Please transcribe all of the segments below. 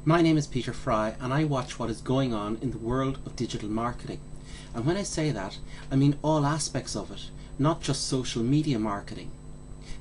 My name is Peter Fry and I watch what is going on in the world of digital marketing. And when I say that, I mean all aspects of it, not just social media marketing,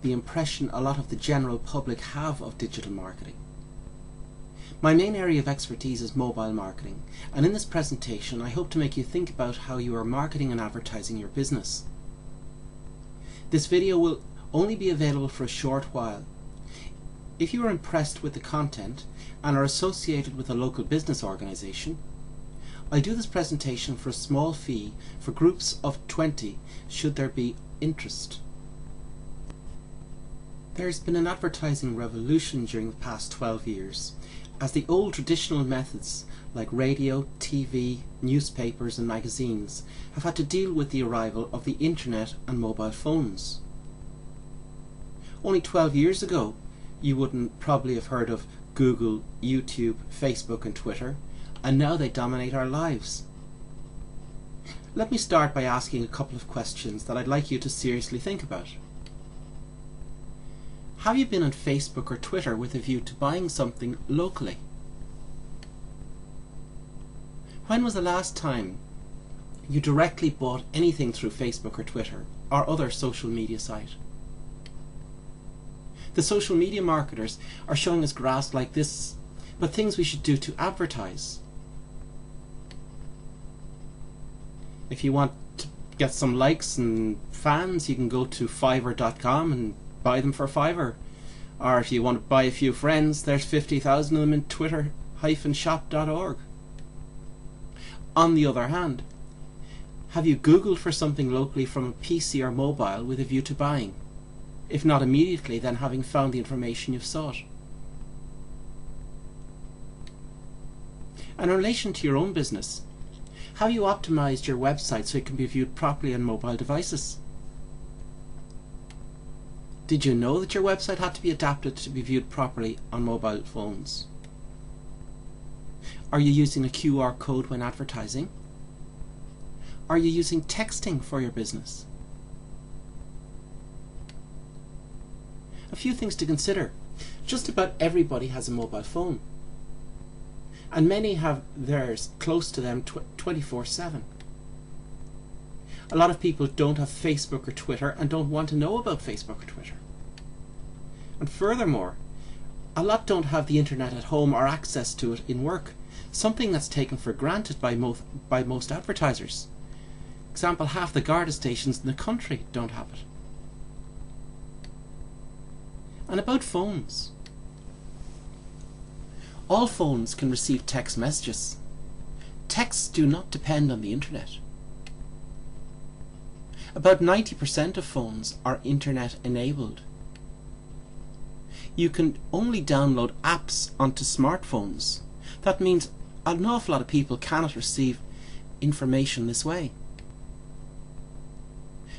the impression a lot of the general public have of digital marketing. My main area of expertise is mobile marketing, and in this presentation I hope to make you think about how you are marketing and advertising your business. This video will only be available for a short while. If you are impressed with the content and are associated with a local business organisation, I do this presentation for a small fee for groups of 20 should there be interest. There has been an advertising revolution during the past 12 years, as the old traditional methods like radio, TV, newspapers and magazines have had to deal with the arrival of the internet and mobile phones. Only 12 years ago, you wouldn't probably have heard of Google, YouTube, Facebook and Twitter, and now they dominate our lives. Let me start by asking a couple of questions that I'd like you to seriously think about. Have you been on Facebook or Twitter with a view to buying something locally? When was the last time you directly bought anything through Facebook or Twitter or other social media site? The social media marketers are showing us graphs like this, but things we should do to advertise. If you want to get some likes and fans, you can go to Fiverr.com and buy them for $5. Or if you want to buy a few friends, there's 50,000 of them in Twitter-shop.org. On the other hand, have you Googled for something locally from a PC or mobile with a view to buying? If not immediately, then having found the information you've sought. And in relation to your own business, have you optimized your website so it can be viewed properly on mobile devices? Did you know that your website had to be adapted to be viewed properly on mobile phones? Are you using a QR code when advertising? Are you using texting for your business? A few things to consider. Just about everybody has a mobile phone, and many have theirs close to them 24/7. A lot of people don't have Facebook or Twitter and don't want to know about Facebook or Twitter. And furthermore, a lot don't have the internet at home or access to it in work, something that's taken for granted by most advertisers. Example, half the Garda stations in the country don't have it. And about phones. All phones can receive text messages. Texts do not depend on the internet. About 90% of phones are internet enabled. You can only download apps onto smartphones. That means an awful lot of people cannot receive information this way.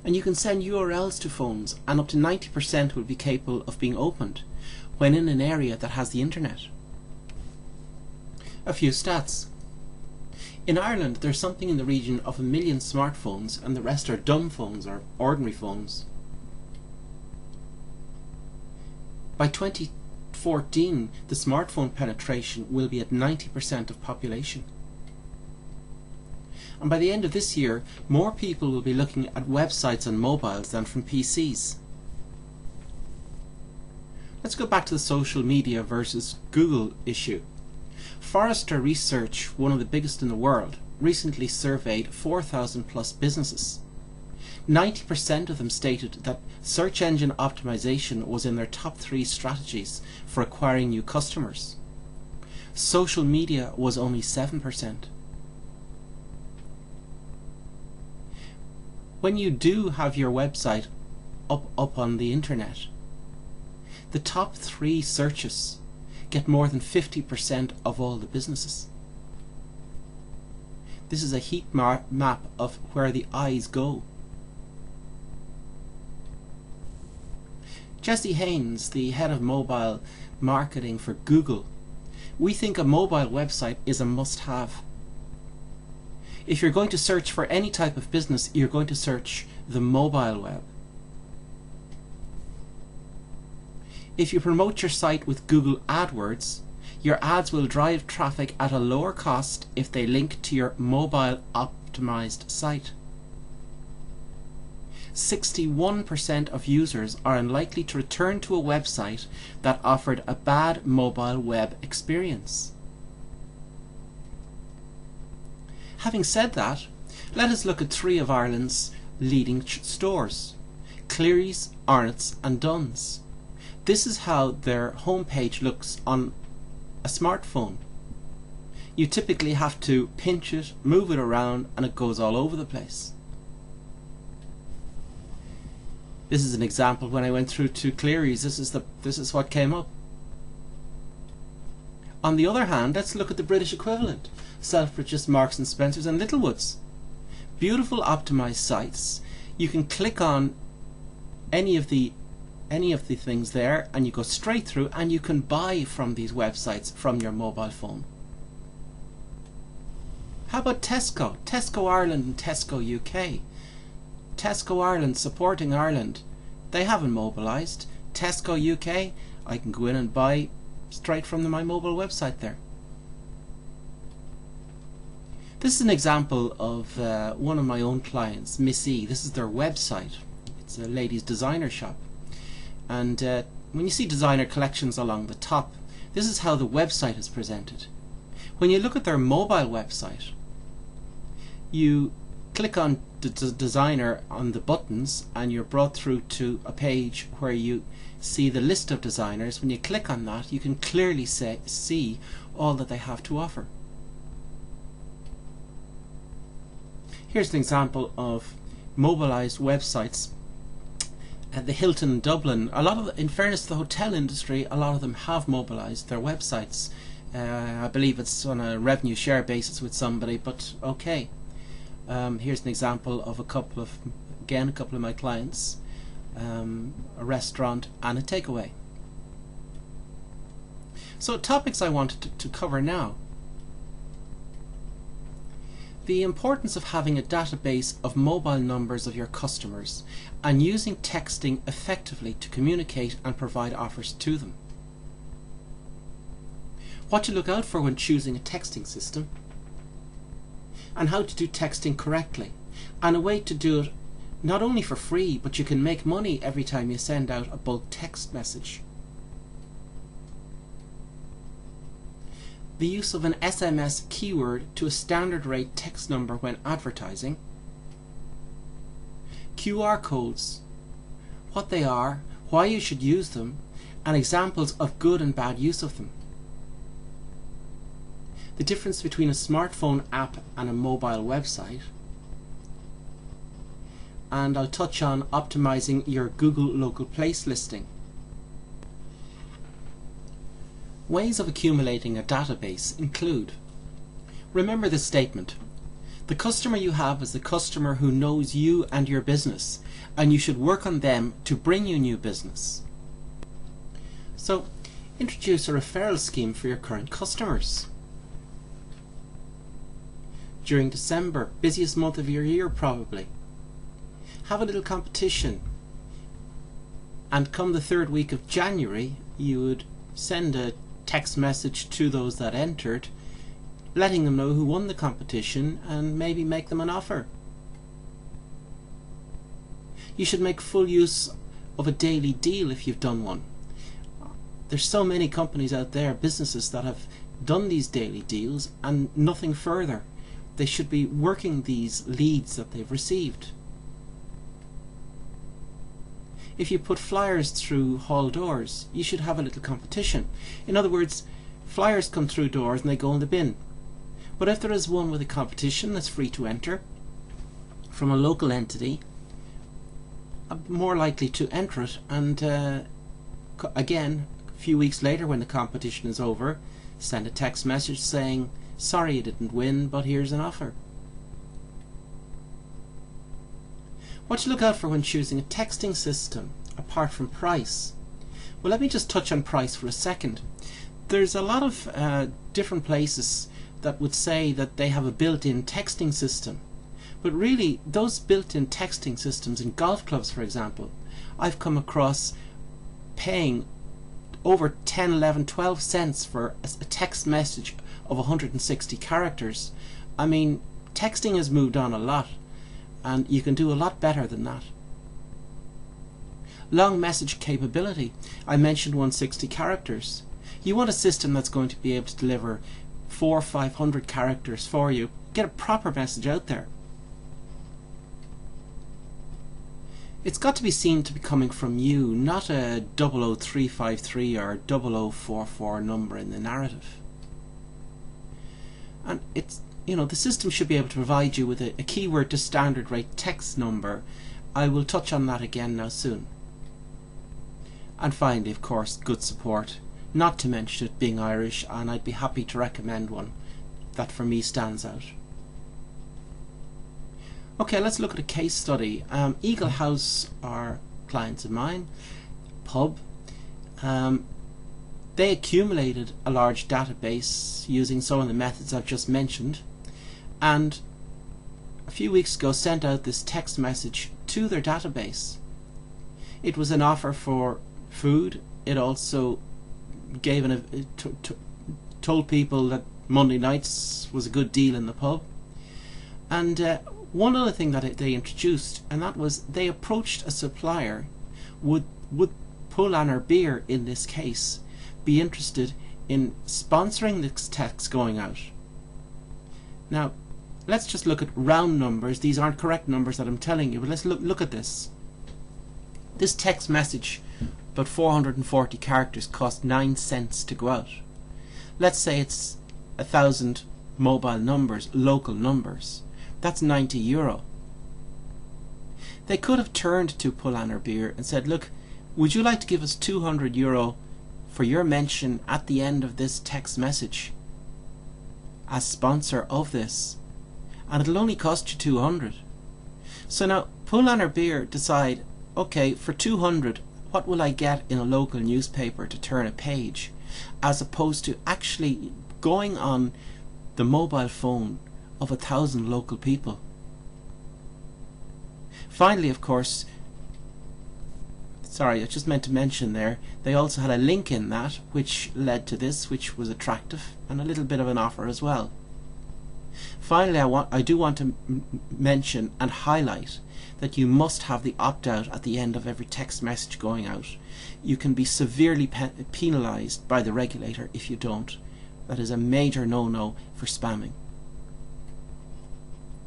And you can send URLs to phones, and up to 90% will be capable of being opened when in an area that has the internet. A few stats. In Ireland, there's something in the region of 1 million smartphones, and the rest are dumb phones or ordinary phones. By 2014, the smartphone penetration will be at 90% of population. And by the end of this year, more people will be looking at websites on mobiles than from PCs. Let's go back to the social media versus Google issue. Forrester Research, one of the biggest in the world, recently surveyed 4,000 plus businesses. 90% of them stated that search engine optimization was in their top 3 strategies for acquiring new customers. Social media was only 7%. When you do have your website up on the internet, the top 3 searches get more than 50% of all the businesses. This is a heat map of where the eyes go. Jesse Haynes, the head of mobile marketing for Google, we think a mobile website is a must-have. If you're going to search for any type of business, you're going to search the mobile web. If you promote your site with Google AdWords, Your ads will drive traffic at a lower cost if they link to your mobile optimized site. 61% of users are unlikely to return to a website that offered a bad mobile web experience. Having said that, let us look at three of Ireland's leading stores: Cleary's, Arnott's and Dunn's. This is how their homepage looks on a smartphone. You typically have to pinch it, move it around, and it goes all over the place. This is an example when I went through to Cleary's. This is what came up. On the other hand, let's look at the British equivalent: Selfridges, Marks and Spencers and Littlewoods. Beautiful optimized sites. You can click on any of the things there and you go straight through, and you can buy from these websites from your mobile phone. How about Tesco? Tesco Ireland and Tesco UK. Tesco Ireland supporting Ireland. They haven't mobilised. Tesco UK, I can go in and buy straight from my mobile website there. This is an example of one of my own clients, Miss E. This is their website. It's a ladies' designer shop. And when you see designer collections along the top, this is how the website is presented. When you look at their mobile website, you click on the designer on the buttons and you're brought through to a page where you see the list of designers. When you click on that, you can clearly see all that they have to offer. Here's an example of mobilized websites at the Hilton in Dublin. In fairness to the hotel industry, a lot of them have mobilized their websites. I believe it's on a revenue share basis with somebody, but okay. Here's an example of a couple of my clients, a restaurant and a takeaway. So topics I wanted to cover now: the importance of having a database of mobile numbers of your customers and using texting effectively to communicate and provide offers to them. What to look out for when choosing a texting system, and how to do texting correctly, and a way to do it not only for free, but you can make money every time you send out a bulk text message. The use of an SMS keyword to a standard rate text number when advertising. QR codes, what they are, why you should use them, and examples of good and bad use of them. The difference between a smartphone app and a mobile website. And I'll touch on optimizing your Google local place listing. Ways of accumulating a database include: remember this statement: the customer you have is the customer who knows you and your business, and you should work on them to bring you new business. So, introduce a referral scheme for your current customers. During December, busiest month of your year probably, have a little competition, and come the third week of January you would send a text message to those that entered, letting them know who won the competition and maybe make them an offer. You should make full use of a daily deal if you've done one. There's so many companies out there, businesses, that have done these daily deals and nothing further. They should be working these leads that they've received. If you put flyers through hall doors, you should have a little competition. In other words, flyers come through doors and they go in the bin. But if there is one with a competition that's free to enter from a local entity, I'm more likely to enter it, and again, a few weeks later when the competition is over, send a text message saying, sorry you didn't win, but here's an offer. What to look out for when choosing a texting system, apart from price? Well, let me just touch on price for a second. There's a lot of different places that would say that they have a built-in texting system, but really those built-in texting systems in golf clubs, for example, I've come across paying over 10, 11, 12 cents for a text message of 160 characters. I mean, texting has moved on a lot, and you can do a lot better than that. Long message capability. I mentioned 160 characters. You want a system that's going to be able to deliver 400 or 500 characters for you. Get a proper message out there. It's got to be seen to be coming from you, not a 00353 or 0044 number in the narrative. And it's, the system should be able to provide you with a keyword to standard rate text number. I will touch on that again now soon. And finally, of course, good support, not to mention it being Irish, and I'd be happy to recommend one that for me stands out. Okay, let's look at a case study. Eagle House are clients of mine, pub. They accumulated a large database using some of the methods I've just mentioned, and a few weeks ago sent out this text message to their database. It was an offer for food. It also gave told people that Monday nights was a good deal in the pub. And one other thing that they introduced, and that was they approached a supplier. Would Pull&R Beer, in this case, be interested in sponsoring this text going out? Now, let's just look at round numbers. These aren't correct numbers that I'm telling you, but let's look at this. This text message, about 440 characters, cost 9 cents to go out. Let's say it's 1,000 mobile numbers, local numbers. That's €90. They could have turned to Pull&R Beer and said, look, would you like to give us €200 for your mention at the end of this text message as sponsor of this? And it'll only cost you 200. So now Pull&R Beer decide, okay, for 200, what will I get in a local newspaper to turn a page, as opposed to actually going on the mobile phone of 1,000 local people. Finally, of course, sorry, I just meant to mention there, they also had a link in that which led to this, which was attractive, and a little bit of an offer as well. Finally, I do want to mention and highlight that you must have the opt-out at the end of every text message going out. You can be severely penalised by the regulator if you don't. That is a major no-no for spamming.